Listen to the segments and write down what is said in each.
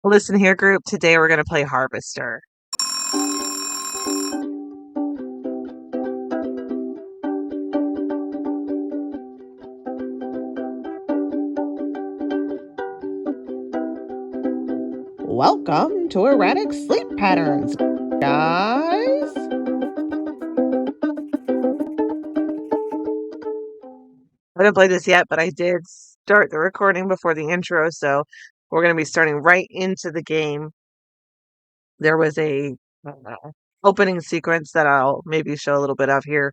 Listen here, group. Today we're going to play Harvester. Welcome to Erratic Sleep Patterns, guys. I haven't played this yet, but I did start the recording before the intro, so we're going to be starting right into the game. There was a opening sequence that I'll maybe show a little bit of here.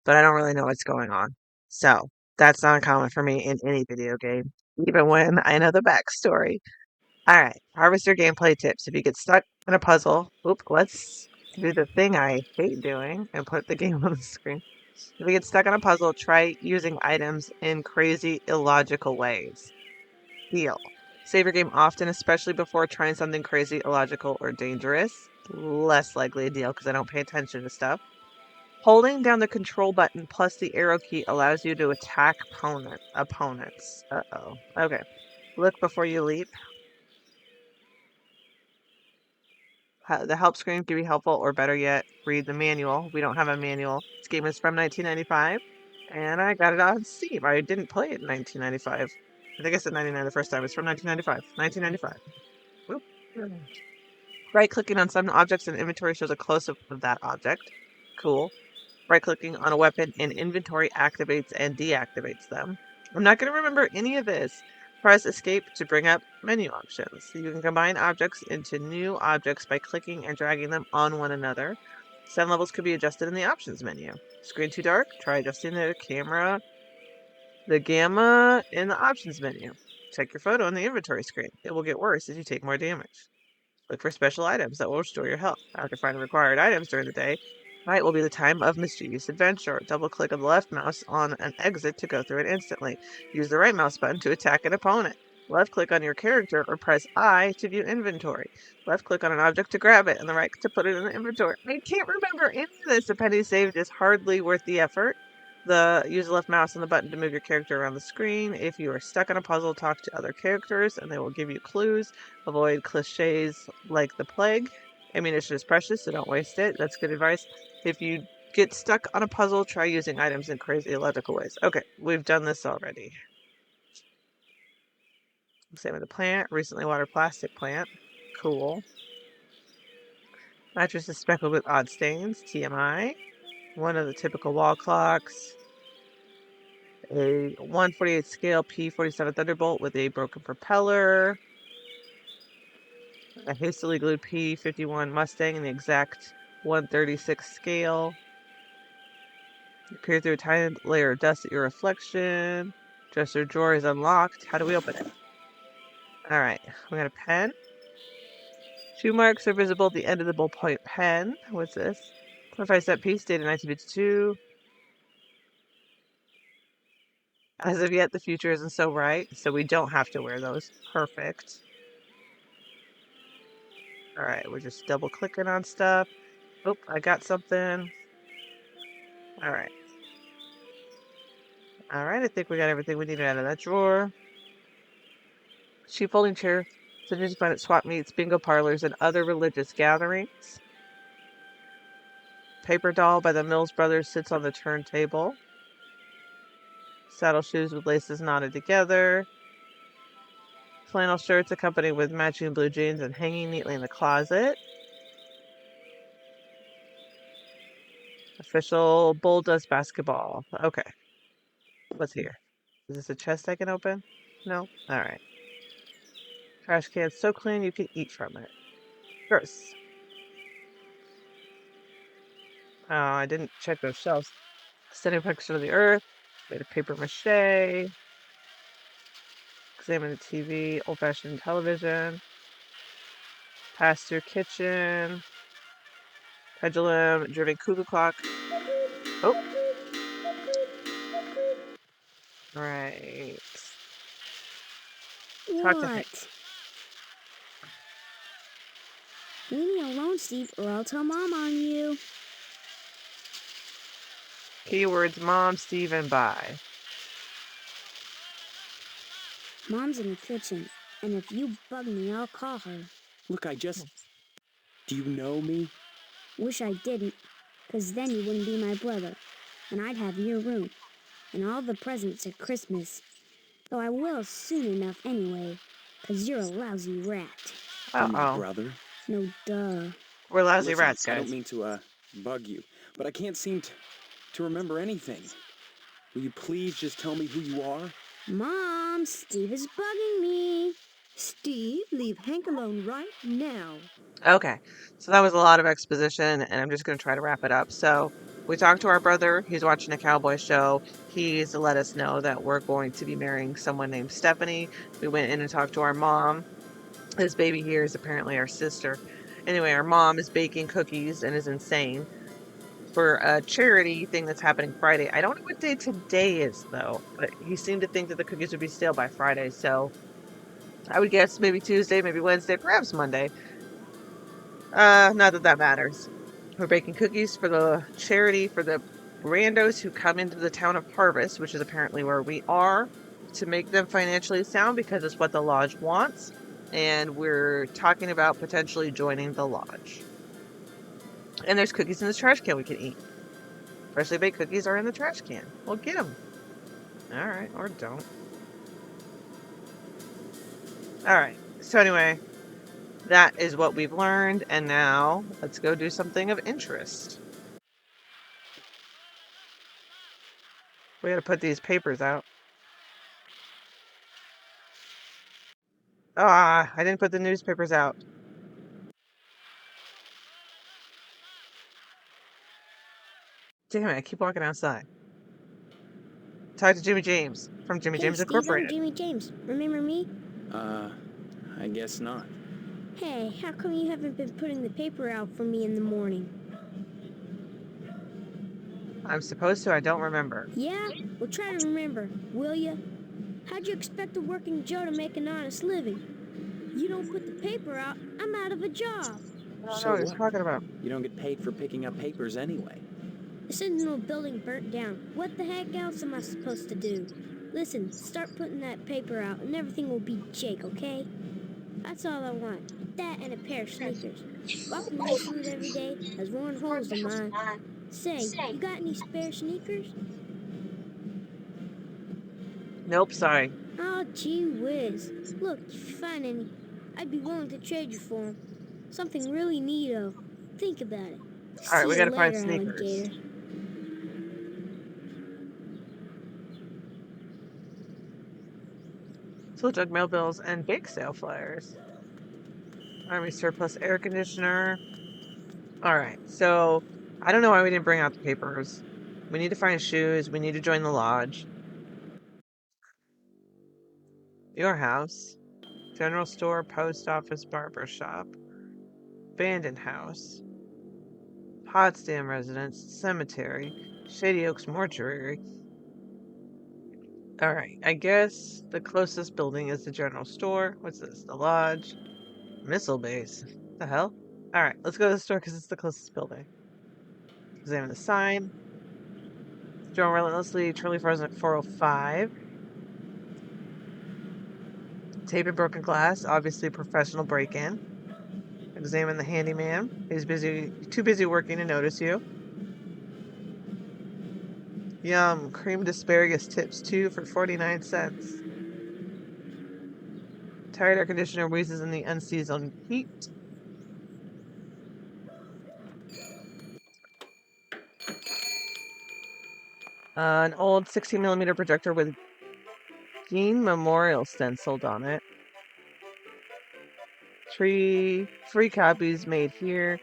But I don't really know what's going on. So that's not common for me in any video game, even when I know the backstory. All right, Harvester gameplay tips. If you get stuck in a puzzle, let's do the thing I hate doing and put the game on the screen. If you get stuck on a puzzle, try using items in crazy, illogical ways. Heal. Save your game often, especially before trying something crazy, illogical, or dangerous. Less likely a deal because I don't pay attention to stuff. Holding down the control button plus the arrow key allows you to attack opponents. Uh-oh. Okay. Look before you leap. The help screen can be helpful, or better yet, read the manual. We don't have a manual. This game is from 1995, and I got it on Steam. I didn't play it in 1995. I think I said 99 the first time. It's from 1995. 1995. Whoop. Right-clicking on some objects in inventory shows a close-up of that object. Cool. Right-clicking on a weapon in inventory activates and deactivates them. I'm not going to remember any of this. Press Escape to bring up menu options. You can combine objects into new objects by clicking and dragging them on one another. Sound levels could be adjusted in the options menu. Screen too dark? Try adjusting the gamma in the options menu. Check your photo on the inventory screen. It will get worse as you take more damage. Look for special items that will restore your health. After finding required items during the day, night will be the time of mischievous adventure. Double-click on the left mouse on an exit to go through it instantly. Use the right mouse button to attack an opponent. Left-click on your character or press I to view inventory. Left-click on an object to grab it and the right to put it in the inventory. I can't remember any of this. A penny saved is hardly worth the effort. Use the left mouse on the button to move your character around the screen. If you are stuck on a puzzle, talk to other characters and they will give you clues. Avoid cliches like the plague. Ammunition is precious, so don't waste it. That's good advice. If you get stuck on a puzzle, try using items in crazy illogical ways. Okay, we've done this already. Examine the plant. Recently watered plastic plant. Cool. Mattress is speckled with odd stains. TMI. One of the typical wall clocks. A 1/48 scale P47 Thunderbolt with a broken propeller. A hastily glued P51 Mustang in the exact 1/36 scale. You peer through a tiny layer of dust at your reflection. Dresser drawer is unlocked. How do we open it? Alright, we got a pen. Shoe marks are visible at the end of the ballpoint pen. What's this? 25-cent piece dated 1952. As of yet, the future isn't so bright, so we don't have to wear those. Perfect. Alright, we're just double clicking on stuff. Oh, I got something. Alright. Alright, I think we got everything we needed out of that drawer. Sheep folding chair, such as you find at swap meets, bingo parlors, and other religious gatherings. Paper doll by the Mills Brothers sits on the turntable. Saddle shoes with laces knotted together. Flannel shirts accompanied with matching blue jeans and hanging neatly in the closet. Official Bull does basketball. Okay. What's here? Is this a chest I can open? No? Alright. Trash can so clean you can eat from it. Gross. Oh, I didn't check those shelves. Standing picture of the earth. Made of paper mache. Examine the TV. Old-fashioned television. Pass-through kitchen. Pendulum. Driven cuckoo clock. Oh. Right. Talk to me. What? Leave me alone, Steve, or I'll tell Mom on you. Keywords Mom, Steve, and Bye. Mom's in the kitchen, and if you bug me, I'll call her. Look, do you know me? Wish I didn't, 'cause then you wouldn't be my brother, and I'd have your room, and all the presents at Christmas. Though I will soon enough anyway, 'cause you're a lousy rat. You're my Uh-oh. brother. No duh. We're lousy Listen, rats, I don't guys. mean to, bug you, but I can't seem to remember anything. Will you please just tell me who you are? Mom, Steve is bugging me. Steve, leave Hank alone right now. Okay, so that was a lot of exposition, and I'm just going to try to wrap it up. So we talked to our brother. He's watching a cowboy show. He's let us know that we're going to be marrying someone named Stephanie. We went in and talked to our mom. This baby here is apparently our sister. Anyway, our mom is baking cookies and is insane for a charity thing that's happening Friday. I don't know what day today is, though, but he seemed to think that the cookies would be stale by Friday. So I would guess maybe Tuesday, maybe Wednesday, perhaps Monday. Not that that matters. We're baking cookies for the charity for the randos who come into the town of Harvest, which is apparently where we are, to make them financially sound because it's what the lodge wants. And we're talking about potentially joining the lodge. And there's cookies in this trash can we can eat. Freshly baked cookies are in the trash can. Well, get them. All right, or don't. All right. So anyway, that is what we've learned, and now let's go do something of interest. We got to put these papers out. Ah, I didn't put the newspapers out. Damn it, I keep walking outside. Talk to Jimmy James from Jimmy Hey, James Steve, I'm Incorporated. Jimmy James. Remember me? I guess not. Hey, how come you haven't been putting the paper out for me in the morning? I'm supposed to, I don't remember. Yeah? Well, try to remember, will ya? How'd you expect a working Joe to make an honest living? You don't put the paper out, I'm out of a job. I don't know So what you're what? talking about. You don't get paid for picking up papers anyway. The Sentinel building burnt down. What the heck else am I supposed to do? Listen, start putting that paper out and everything will be Jake, okay? That's all I want. That and a pair of sneakers. Walking barefoot every day has worn holes in mine. Say, you got any spare sneakers? Nope, sorry. Oh, gee whiz. Look, if you find any, I'd be willing to trade you for 'em. Something really neato. Think about it. All right, we See you gotta find later, sneakers. alligator. Slow jug mail bills and bake sale flyers. Army surplus air conditioner. All right, so I don't know why we didn't bring out the papers. We need to find shoes. We need to join the lodge. Your house. General store, post office, barber shop. Abandoned house. Potsdam residence, cemetery, Shady Oaks mortuary. All right, I guess the closest building is the general store. What's this? The lodge, missile base. The hell? All right, let's go to the store because it's the closest building. Examine the sign. Drone relentlessly. Charlie frozen at 4:05. Tape and broken glass. Obviously, professional break-in. Examine the handyman. He's busy. Too busy working to notice you. Yum. Creamed asparagus tips 2 for 49 cents. Tired air conditioner wheezes in the unseasoned heat. An old 16mm projector with Dean Memorial stenciled on it. Free copies made here.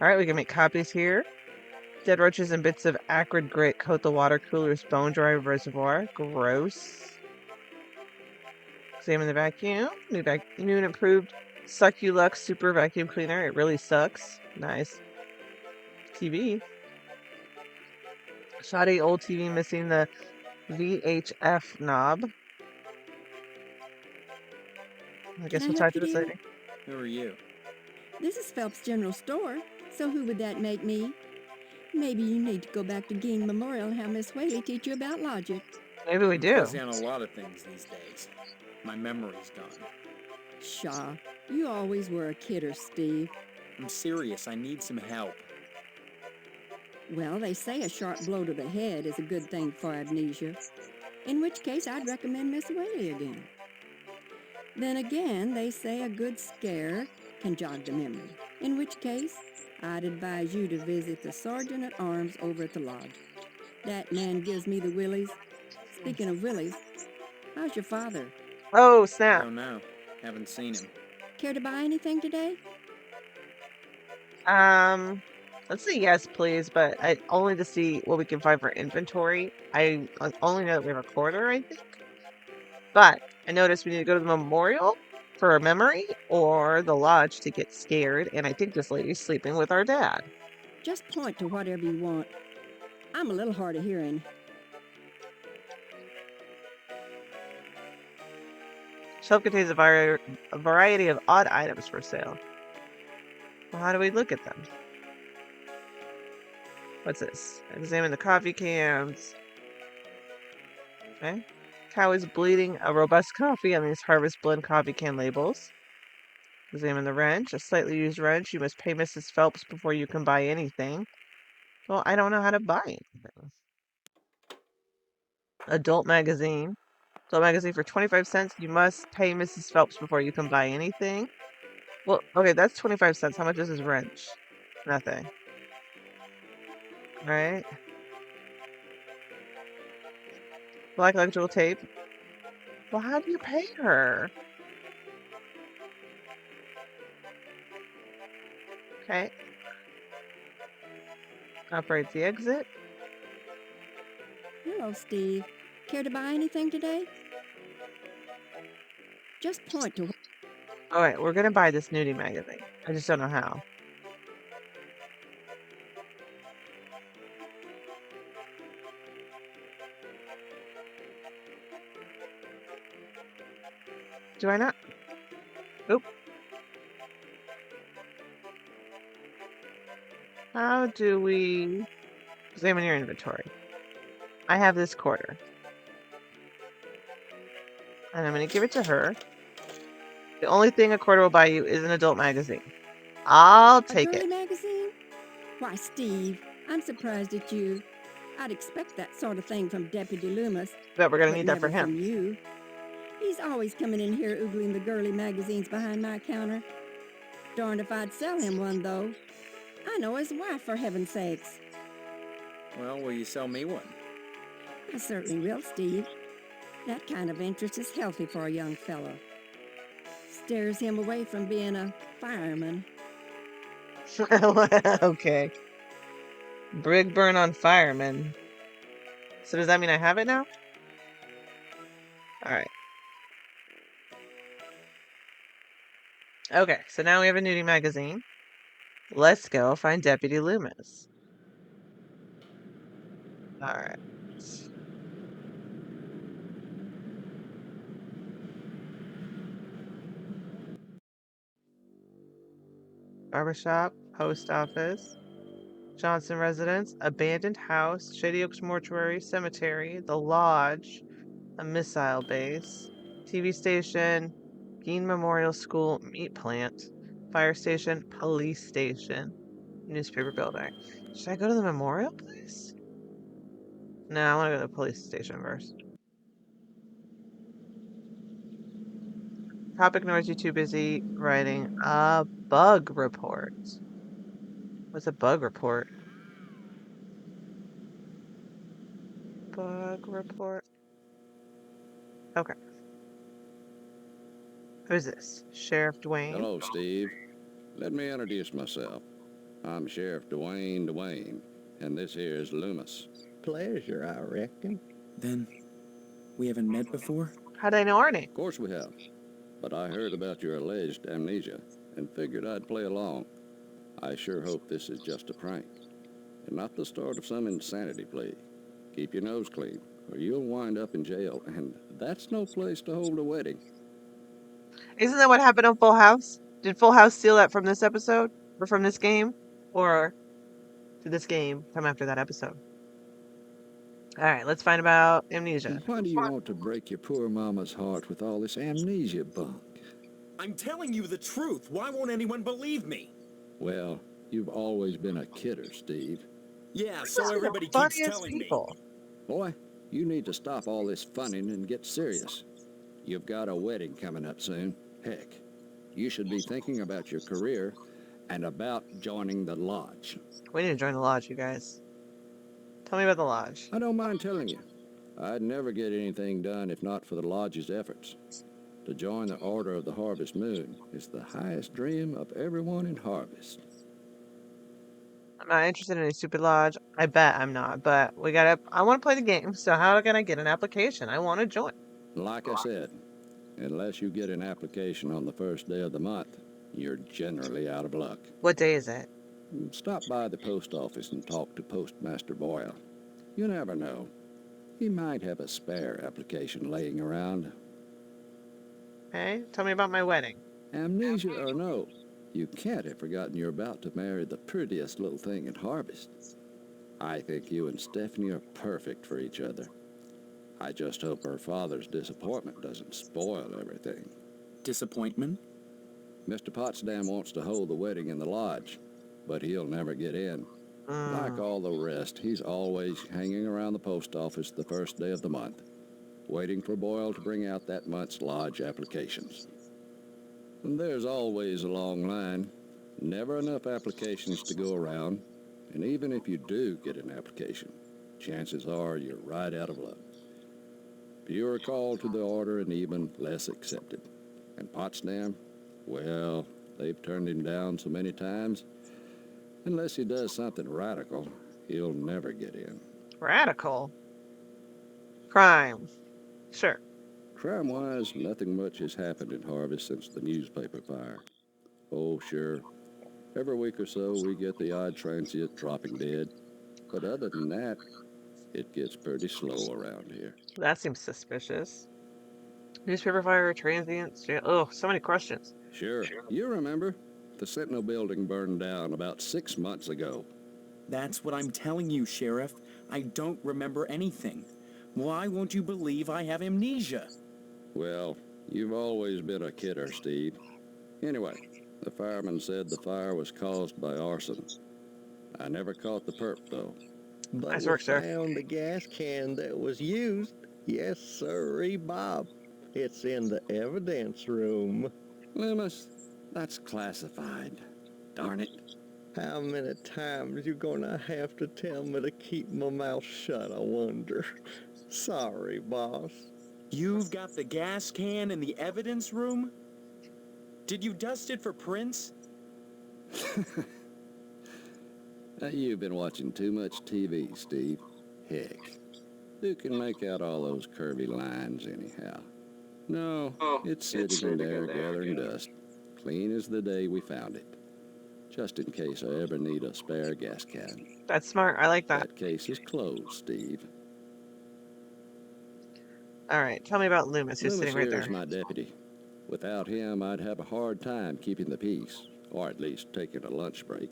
All right, we can make copies here. Dead roaches and bits of acrid grit coat the water cooler's bone dry reservoir. Gross. Examine the vacuum. New and improved Succulux Super Vacuum Cleaner. It really sucks. Nice. TV. Shoddy old TV missing the VHF knob. I Can guess I we'll help talk to you, this dear? later. Who are you? This is Phelps General Store, so who would that make me? Maybe you need to go back to Gein Memorial and have Miss Whaley teach you about logic. Maybe we I'm do. fuzzy on a lot of things these days. My memory's gone. Pshaw, you always were a kidder, Steve. I'm serious. I need some help. Well, they say a sharp blow to the head is a good thing for amnesia, in which case I'd recommend Miss Whaley again. Then again, they say a good scare can jog the memory, in which case I'd advise you to visit the Sergeant at Arms over at the lodge. That man gives me the willies. Speaking of willies, how's your father? Oh, snap. Don't know. Haven't seen him. Care to buy anything today? Let's say yes, please, but only to see what we can find for inventory. I only know that we have a quarter, I think. But I noticed we need to go to the memorial for a memory or the lodge to get scared, and I think this lady's sleeping with our dad. Just point to whatever you want. I'm a little hard of hearing. Shelf contains a variety of odd items for sale. Well, how do we look at them? What's this? Examine the coffee cans. Okay. Cow is bleeding a robust coffee on these Harvest Blend coffee can labels. Examine the wrench. A slightly used wrench. You must pay Mrs. Phelps before you can buy anything. Well, I don't know how to buy anything. Adult magazine. Adult magazine for 25 cents. You must pay Mrs. Phelps before you can buy anything. Well, okay, that's 25 cents. How much is his wrench? Nothing. All right. Black electrical tape. Well, how do you pay her? Okay. Operates the exit. Hello, Steve. Care to buy anything today? Just point to. All right, we're gonna buy this nudie magazine. I just don't know how. Do I not? Oop. How do we examine your inventory? I have this quarter. And I'm gonna give it to her. The only thing a quarter will buy you is an adult magazine. I'll A take girly it. magazine? Why, Steve, I'm surprised at you. I'd expect that sort of thing from Deputy Loomis, But we're gonna but need that for never from him. you. He's always coming in here oogling the girly magazines behind my counter. Darned if I'd sell him one, though. I know his wife, for heaven's sakes. Well, will you sell me one? I certainly will, Steve. That kind of interest is healthy for a young fellow. Stares him away from being a fireman. Okay. Brig burn on fireman. So does that mean I have it now? Alright. Okay, so now we have a nudie magazine. Let's go find Deputy Loomis. Alright. Barbershop, post office, Johnson residence, abandoned house, Shady Oaks mortuary, cemetery, the lodge, a missile base, TV station, Gein Memorial School, meat plant, fire station, police station, newspaper building. Should I go to the memorial place? No, I want to go to the police station first. Topic ignores you too busy writing a bug report. What's a bug report? Bug report. Okay. Who's this? Sheriff Dwayne? Hello, Steve. Let me introduce myself. I'm Sheriff Dwayne, and this here's Loomis. Pleasure, I reckon. Then, we haven't met before? How'd I know our name? Of course we have. But I heard about your alleged amnesia and figured I'd play along. I sure hope this is just a prank and not the start of some insanity plea. Keep your nose clean, or you'll wind up in jail, and that's no place to hold a wedding. Isn't that what happened on Full House? Did Full House steal that from this episode? Or from this game? Or did this game come after that episode? Alright, let's find about amnesia. And why do you want to break your poor mama's heart with all this amnesia bunk? I'm telling you the truth. Why won't anyone believe me? Well, you've always been a kidder, Steve. Yeah, These so are the everybody keeps funniest telling me. people. Boy, you need to stop all this funning and get serious. You've got a wedding coming up soon. Heck, you should be thinking about your career and about joining the lodge. We need to join the lodge, you guys. Tell me about the lodge. I don't mind telling you, I'd never get anything done if not for the lodge's efforts. To join the Order of the Harvest Moon is the highest dream of everyone in Harvest. I'm not interested in a stupid lodge. I bet I'm not, but I want to play the game, so how can I get an application? I want to join. Like I said, unless you get an application on the first day of the month, you're generally out of luck. What day is it? Stop by the post office and talk to Postmaster Boyle. You never know. He might have a spare application laying around. Okay, tell me about my wedding. Amnesia or no, you can't have forgotten you're about to marry the prettiest little thing in Harvest. I think you and Stephanie are perfect for each other. I just hope her father's disappointment doesn't spoil everything. Disappointment? Mr. Potsdam wants to hold the wedding in the lodge, but he'll never get in. Like all the rest, he's always hanging around the post office the first day of the month, waiting for Boyle to bring out that month's lodge applications. And there's always a long line, never enough applications to go around, and even if you do get an application, chances are you're right out of luck. Fewer called to the order and even less accepted. And Potsdam, well, they've turned him down so many times, unless he does something radical, he'll never get in. Radical. Crime. Sure. Crime-wise, nothing much has happened in Harvest since the newspaper fire. Oh, sure. Every week or so, we get the odd transient dropping dead. But other than that, it gets pretty slow around here. That seems suspicious. Newspaper fire, transients, oh, so many questions. Sure. You remember? The Sentinel building burned down about 6 months ago. That's what I'm telling you, Sheriff. I don't remember anything. Why won't you believe I have amnesia? Well, you've always been a kidder, Steve. Anyway, the fireman said the fire was caused by arson. I never caught the perp, though. But Nice we work, sir. found the gas can that was used. Yes, sirree, Bob. It's in the evidence room. Loomis, that's classified. Darn it. How many times you gonna have to tell me to keep my mouth shut, I wonder? Sorry, boss. You've got the gas can in the evidence room? Did you dust it for prints? You've been watching too much TV, Steve. Heck, who can make out all those curvy lines anyhow? No, it's sitting there gathering dust, clean as the day we found it. Just in case I ever need a spare gas can. That's smart. I like that. That case is closed, Steve. All right, tell me about Loomis, who's Loomis sitting right here is there. my deputy. Without him, I'd have a hard time keeping the peace, or at least taking a lunch break.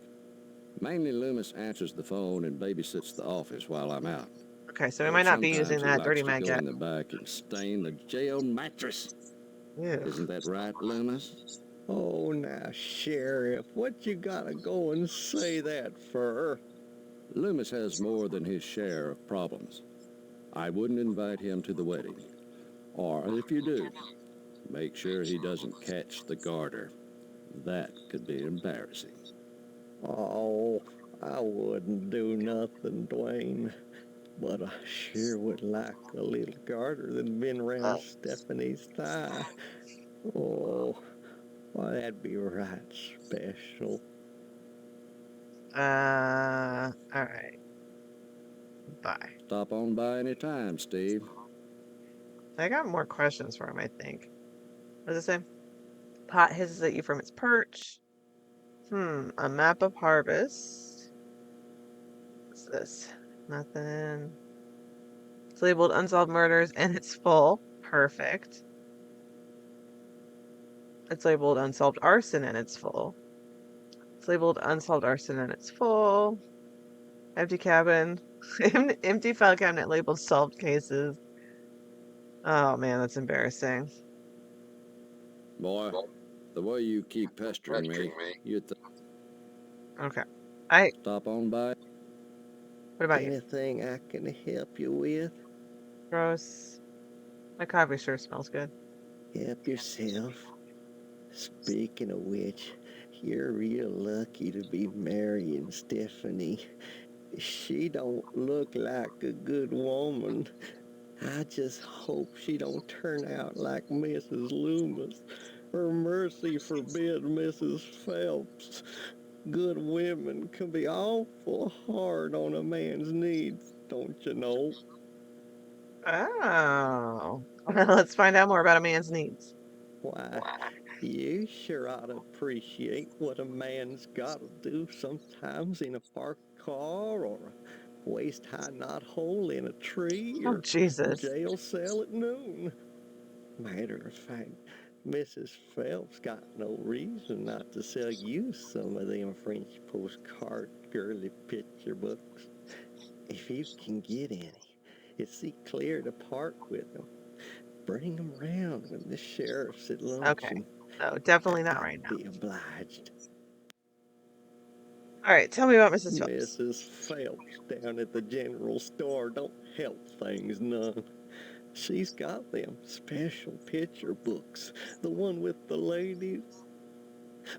Mainly, Loomis answers the phone and babysits the office while I'm out. Okay, so we But might not be sometimes using he that likes dirty to mag go yet. in the back and stain the jail mattress. Ew. Isn't that right, Loomis? Oh, now, Sheriff, what you gotta go and say that for? Loomis has more than his share of problems. I wouldn't invite him to the wedding. Or if you do, make sure he doesn't catch the garter. That could be embarrassing. Oh, I wouldn't do nothing, Dwayne. But I sure would like a little garter that'd been around Stephanie's thigh. Oh, why, that'd be right special. All right. Bye. Stop on by any time, Steve. I got more questions for him, I think. What does it say? Pot hisses at you from its perch. A map of harvest. What's this? Nothing. It's labeled unsolved murders and it's full. Perfect. It's labeled unsolved arson and it's full. It's labeled unsolved arson and it's full. Empty cabin. Empty file cabinet labeled solved cases. Oh man, that's embarrassing. Boy, the way you keep pestering me, you'd Okay. stop on by. What about you? Anything I can help you with? Gross. My coffee sure smells good. Help yourself. Speaking of which, you're real lucky to be marrying Stephanie. She don't look like a good woman. I just hope she don't turn out like Mrs. Loomis, or mercy forbid Mrs. Phelps. Good women can be awful hard on a man's needs, don't you know? Oh. Let's find out more about a man's needs. Why, you sure ought to appreciate what a man's got to do sometimes in a parked car, or a waist-high knothole in a tree, Oh, or Jesus. jail cell at noon. Matter of fact, Mrs. Phelps got no reason not to sell you some of them French postcard girly picture books. If you can get any, it's see clear to part with them. Bring them round when the sheriff's at Okay. luncheon. No, definitely not right I'd now. be obliged. All right, tell me about Mrs. Phelps. Mrs. Phelps down at the general store don't help things none. She's got them special picture books, the one with the ladies.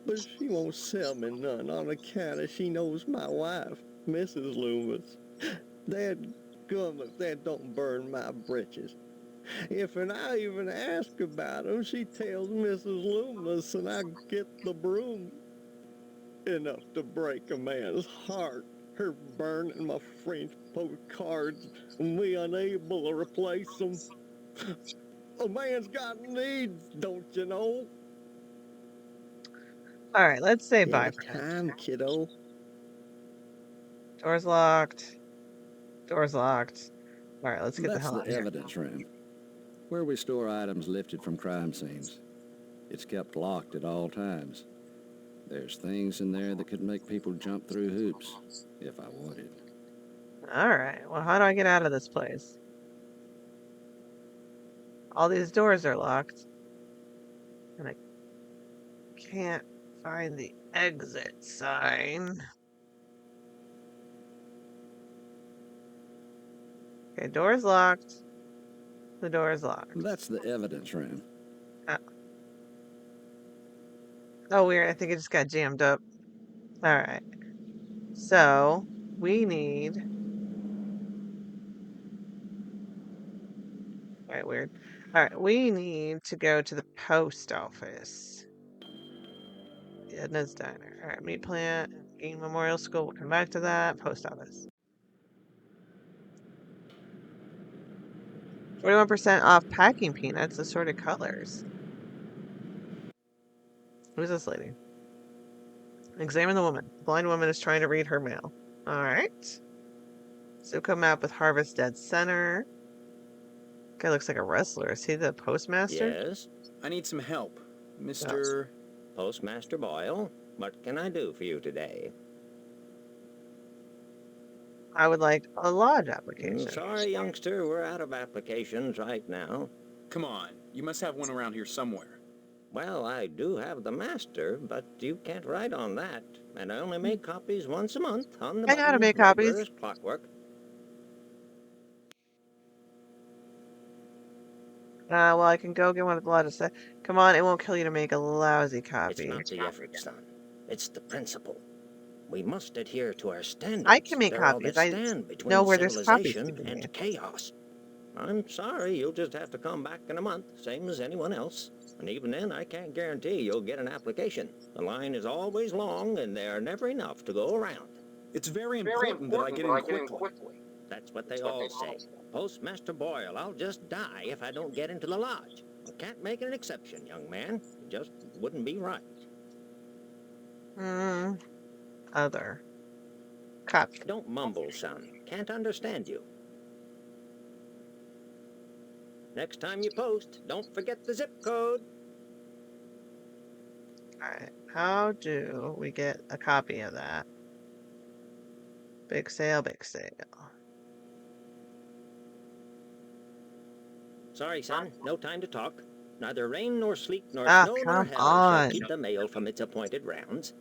But she won't sell me none on account of she knows my wife, Mrs. Loomis. Dadgum if that don't burn my britches. If I even ask about 'em, she tells Mrs. Loomis and I get the broom. Enough to break a man's heart. Her burning my French postcards and me unable to replace them. A man's got needs, don't you know? All right, let's say bye for now. Anytime, kiddo. Door's locked. Door's locked. All right, let's get the That's hell the out of here. evidence room, where we store items lifted from crime scenes. It's kept locked at all times. There's things in there that could make people jump through hoops, if I wanted. All right, well, how do I get out of this place? All these doors are locked, and I can't find the exit sign. Okay, door's locked. The door is locked. That's the evidence room. Oh, weird. I think it just got jammed up. All right. So we need. All right, weird. All right, we need to go to the post office. Edna's Diner. All right, meat plant, Game Memorial School. We'll come back to that. Post office. 41% off packing peanuts, assorted colors. Who's this lady? Examine the woman. The blind woman is trying to read her mail. All right. Zuko map with Harvest Dead Center. Guy looks like a wrestler. Is he the postmaster? Yes, I need some help, Mr. Postmaster Boyle. What can I do for you today? I would like a lodge application. Sorry, youngster, we're out of applications right now. Come on, you must have one around here somewhere. Well, I do have the master, but you can't write on that. And I only make copies once a month on the I know how to button, make regular copies. as clockwork. Well, I can go get one at the lodge. Come on, it won't kill you to make a lousy It's copy. not the effort, son. It's the principle. We must adhere to our standards. I can make They're all copies. that I know between know where there's copies to civilization be and made. chaos. I'm sorry, you'll just have to come back in a month, same as anyone else. And even then, I can't guarantee you'll get an application. The line is always long, and there are never enough to go around. It's very important that I get in quickly. That's what they all say. Postmaster Boyle, I'll just die if I don't get into the lodge. I can't make an exception, young man. It just wouldn't be right. Other. Copy. Don't mumble, son. Can't understand you. Next time you post, don't forget the zip code. Alright, how do we get a copy of that? Big sale, big sale. Sorry, son, no time to talk. Neither rain nor sleet nor Ah, snow nor come hail shall on. keep the mail from its appointed rounds.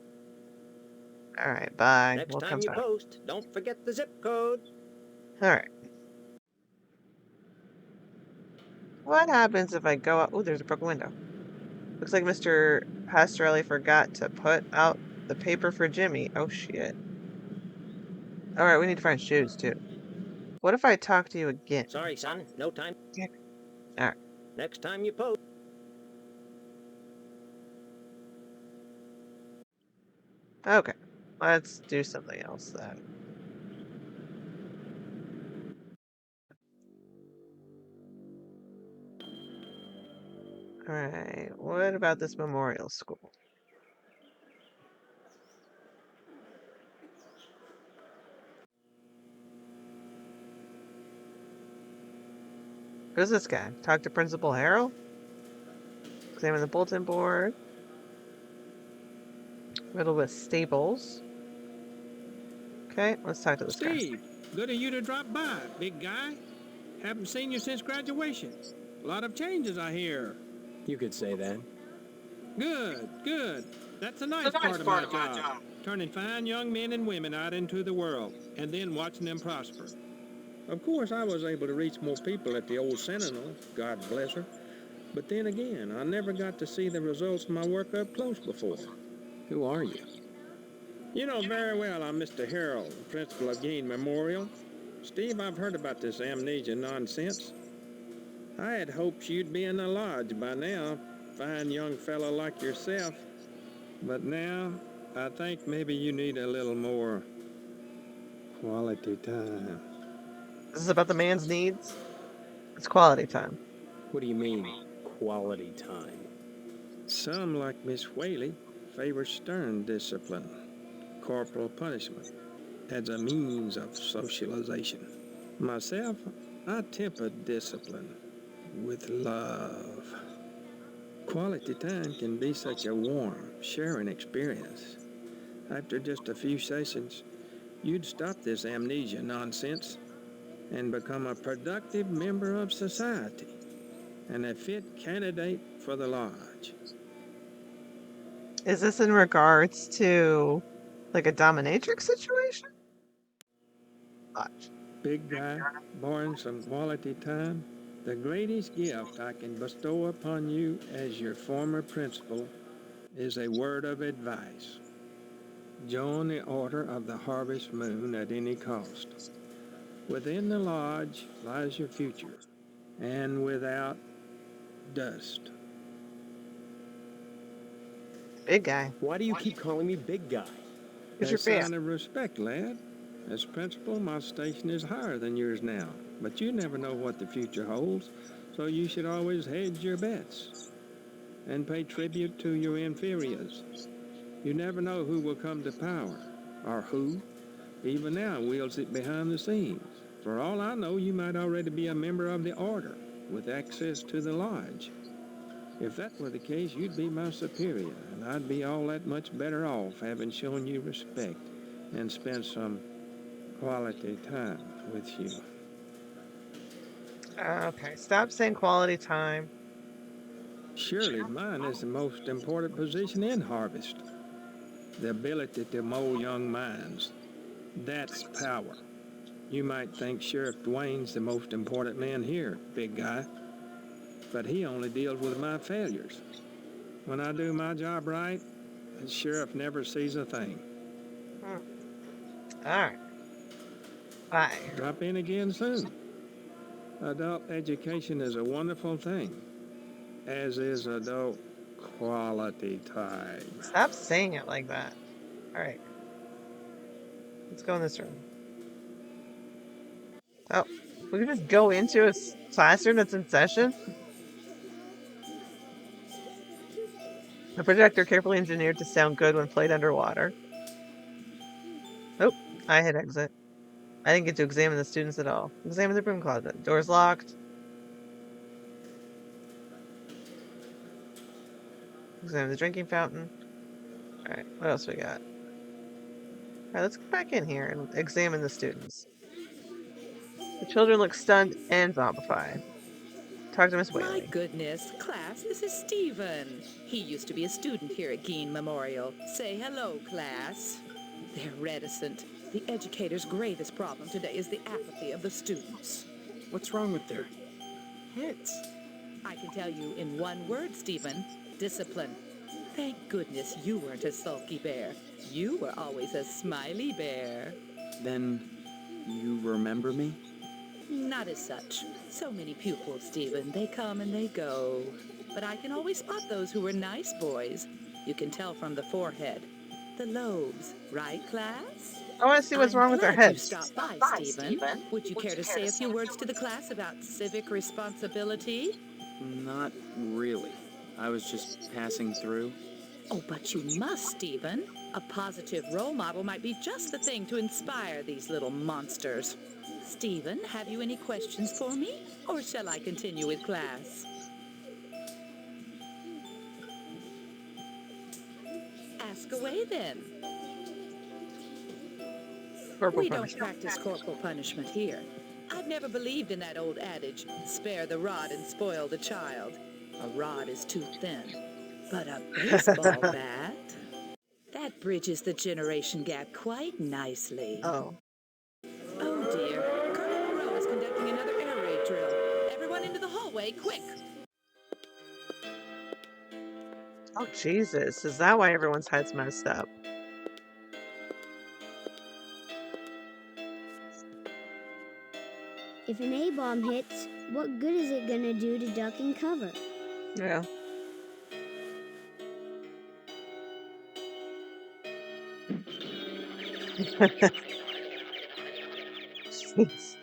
Alright, bye. Next We'll time come you back. post, don't forget the zip code. Alright. What happens if I go out? Oh, there's a broken window. Looks like Mr. Pastorelli forgot to put out the paper for Jimmy. Oh, shit. Alright, we need to find shoes, too. What if I talk to you again? Sorry, son, no time. Alright. Next time you post. Okay. Let's do something else then. Alright, what about this memorial school? Who's this guy? Talk to Principal Harrell? Examine the bulletin board. Riddle with staples. Okay, let's talk to this guy. Steve, good of you to drop by, big guy. Haven't seen you since graduation. A lot of changes, I hear. You could say that. Good, good. That's the nice part of my job. Turning fine young men and women out into the world, and then watching them prosper. Of course, I was able to reach more people at the old Sentinel, God bless her. But then again, I never got to see the results of my work up close before. Who are you? You know very well I'm Mr. Harrell, principal of Gain Memorial. Steve, I've heard about this amnesia nonsense. I had hoped you'd be in the lodge by now, fine young fellow like yourself. But now, I think maybe you need a little more quality time. This is about the man's needs. It's quality time. What do you mean, quality time? Some, like Miss Whaley, favor stern discipline, corporal punishment, as a means of socialization. Myself, I temper discipline with love. Quality time can be such a warm, sharing experience. After just a few sessions, you'd stop this amnesia nonsense and become a productive member of society and a fit candidate for the lodge. Is this in regards to like a dominatrix situation? Watch. Big guy, born some quality time. The greatest gift I can bestow upon you as your former principal is a word of advice. Join the Order of the Harvest Moon at any cost. Within the lodge lies your future, and without, dust. Big guy. Why do you keep calling me big guy? Who's A your fan? sign of respect, lad. As principal, my station is higher than yours now, but you never know what the future holds, so you should always hedge your bets and pay tribute to your inferiors. You never know who will come to power, or who, even now, wields it behind the scenes. For all I know, you might already be a member of the Order, with access to the lodge. If that were the case, you'd be my superior, and I'd be all that much better off having shown you respect and spent some quality time with you. Okay, stop saying quality time. Surely mine is the most important position in Harvest. The ability to mold young minds. That's power. You might think Sheriff Dwayne's the most important man here, big guy. But he only deals with my failures. When I do my job right, the sheriff never sees a thing. Alright. Bye. Drop in again soon. Adult education is a wonderful thing, as is adult quality time. Stop saying it like that. Alright. Let's go in this room. Oh, we can just go into a classroom that's in session? The projector carefully engineered to sound good when played underwater. Oh, I hit exit. I didn't get to examine the students at all. Examine the broom closet. Door's locked. Examine the drinking fountain. All right, what else we got? All right, let's go back in here and examine the students. The children look stunned and zombified. Talk to Miss My Whaley. goodness, class, this is Stephen. He used to be a student here at Gein Memorial. Say hello, class. They're reticent. The educator's greatest problem today is the apathy of the students. What's wrong with their heads? I can tell you in one word, Stephen: discipline. Thank goodness you weren't a sulky bear. You were always a smiley bear. Then you remember me? Not as such. So many pupils, Stephen. They come and they go. But I can always spot those who were nice boys. You can tell from the forehead. The lobes, right, class? I want to see what's I'm wrong with their glad you heads. stopped by, Stephen. Would you care to say a few words to the class about civic responsibility? Not really. I was just passing through. Oh, but you must, Stephen. A positive role model might be just the thing to inspire these little monsters. Stephen, have you any questions for me? Or shall I continue with class? Ask away, then. Corporal We don't punishment. practice corporal punishment here. I've never believed in that old adage, spare the rod and spoil the child. A rod is too thin. But a baseball bat? That bridges the generation gap quite nicely. Oh. Oh dear. Colonel Monroe is conducting another air raid drill. Everyone into the hallway, quick! Oh, Jesus. Is that why everyone's head's messed up? If an A-bomb hits, what good is it gonna do to duck and cover? Yeah. Jeez.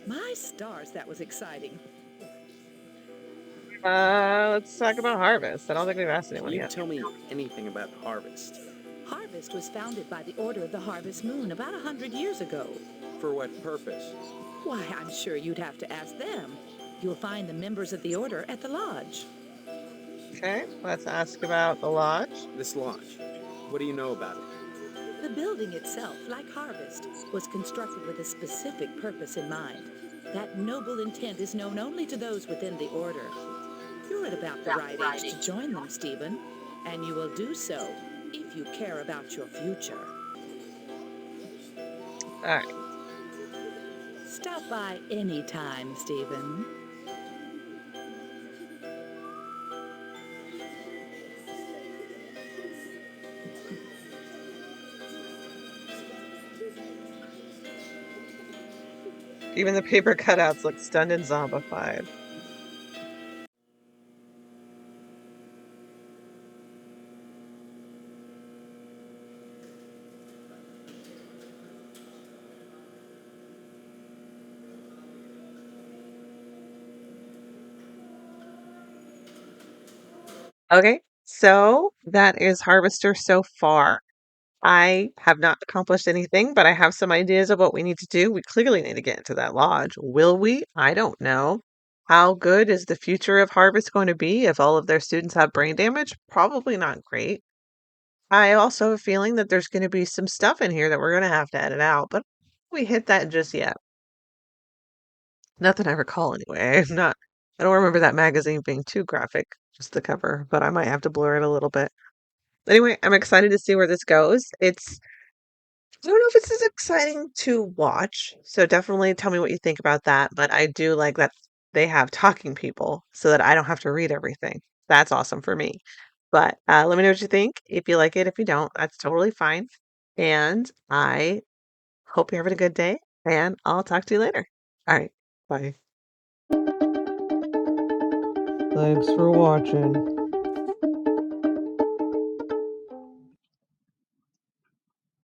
My stars, that was exciting. Let's talk about Harvest. I don't think we've asked Can anyone you yet. tell me anything about Harvest? Harvest was founded by the Order of the Harvest Moon about 100 years ago. For what purpose? Why, I'm sure you'd have to ask them. You'll find the members of the Order at the lodge. Okay, let's ask about the lodge. This lodge. What do you know about it? The building itself, like Harvest, was constructed with a specific purpose in mind. That noble intent is known only to those within the Order. You're at about the right age to join them, Stephen, and you will do so if you care about your future. All right. Stop by any time, Stephen. Even the paper cutouts look stunned and zombified. Okay, so that is Harvester so far. I have not accomplished anything, but I have some ideas of what we need to do. We clearly need to get into that lodge. Will we? I don't know. How good is the future of Harvest going to be if all of their students have brain damage? Probably not great. I also have a feeling that there's going to be some stuff in here that we're going to have to edit out, but we hit that just yet. Not that I recall anyway. I don't remember that magazine being too graphic, just the cover, but I might have to blur it a little bit. Anyway, I'm excited to see where this goes. I don't know if it's as exciting to watch, so definitely tell me what you think about that. But I do like that they have talking people so that I don't have to read everything. That's awesome for me. But let me know what you think. If you like it, if you don't, that's totally fine. And I hope you're having a good day, and I'll talk to you later. All right, bye. Thanks for watching.